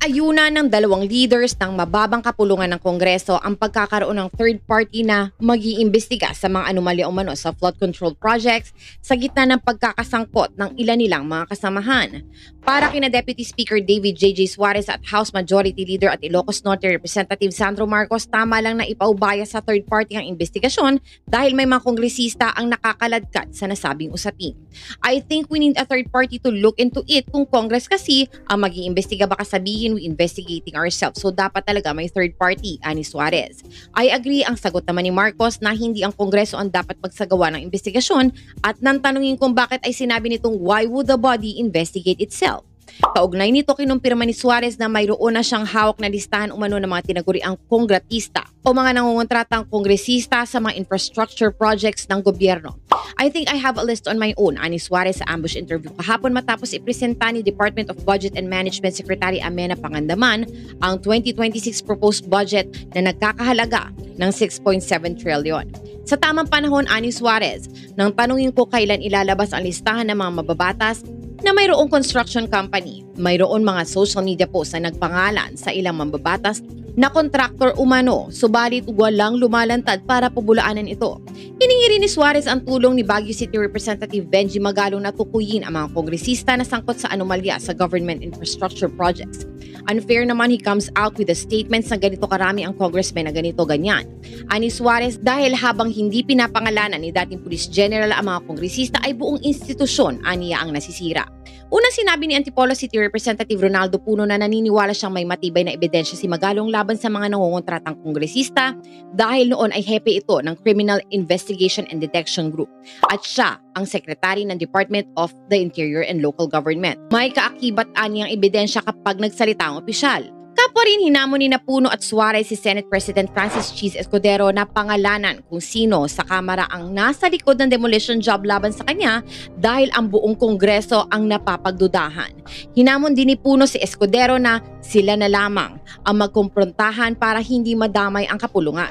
Inaayunan ng dalawang leaders ng mababang kapulungan ng Kongreso ang pagkakaroon ng third party na mag-iimbestiga sa mga anomalya umano sa flood control projects sa gitna ng pagkakasangkot ng ilan nilang mga kasamahan. Para kina Deputy Speaker David J.J. Suarez at House Majority Leader at Ilocos Norte Representative Sandro Marcos, tama lang na ipaubaya sa third party ang investigasyon dahil may mga kongresista ang nakakaladkad sa nasabing usapin. I think we need a third party to look into it kung Congress kasi ang mag-iimbestiga, baka sabihin we investigating ourselves. So dapat talaga may third party, ani Suarez. I agree, ang sagot naman ni Marcos na hindi ang Kongreso ang dapat magsagawa ng investigasyon at nang tanungin kung bakit ay sinabi nitong why would the body investigate itself. Kaugnay nito, kinumpirma ni Suarez na mayroon na siyang hawak na listahan umano ng mga tinaguriang kongratista o mga nangungontratang kongresista sa mga infrastructure projects ng gobyerno. I think I have a list on my own, ani Suarez sa ambush interview kahapon matapos ipresenta ni Department of Budget and Management Secretary Amena Pangandaman ang 2026 proposed budget na nagkakahalaga ng 6.7 trillion. Sa tamang panahon, ani Suarez, nang tanungin ko kailan ilalabas ang listahan ng mga mababatas na mayroong construction company, mayroon mga social media posts na nagpangalan sa ilang mambabatas na kontraktor umano, subalit walang lumalantad para pabulaanan ito. Hiningi rin ni Suarez ang tulong ni Baguio City Representative Benji Magalong na tukuyin ang mga kongresista na sangkot sa anomalya sa government infrastructure projects. Unfair naman, he comes out with the statements na ganito karami ang congressman na ganito ganyan. Ani Suarez, dahil habang hindi pinapangalanan ni dating Police General ang mga kongresista ay buong institusyon aniya ang nasisira. Una, sinabi ni Antipolo City Representative Ronaldo Puno na naniniwala siyang may matibay na ebidensya si Magalong laban sa mga nangungontratang kongresista dahil noon ay hepe ito ng Criminal Investigation and Detection Group at siya ang sekretary ng Department of the Interior and Local Government. May kaakibat aniyang ebidensya kapag nagsalita ang opisyal. Kapwa rin hinamon ni Puno at Suarez si Senate President Francis Cheese Escudero na pangalanan kung sino sa Kamara ang nasa likod ng demolition job laban sa kanya dahil ang buong Kongreso ang napapagdudahan. Hinamon din ni Puno si Escudero na sila na lamang ang magkumprontahan para hindi madamay ang kapulungan.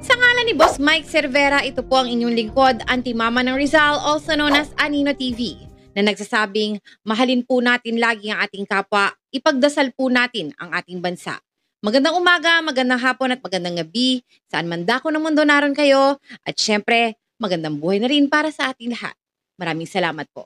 Sa ngalan ni Boss Mike Cervera, ito po ang inyong lingkod, Auntie Mama ng Rizal, also known as Anino TV, na nagsasabing mahalin po natin lagi ang ating kapwa, ipagdasal po natin ang ating bansa. Magandang umaga, magandang hapon at magandang gabi, saan man dako ng mundo naroon kayo, at syempre, magandang buhay na rin para sa ating lahat. Maraming salamat po.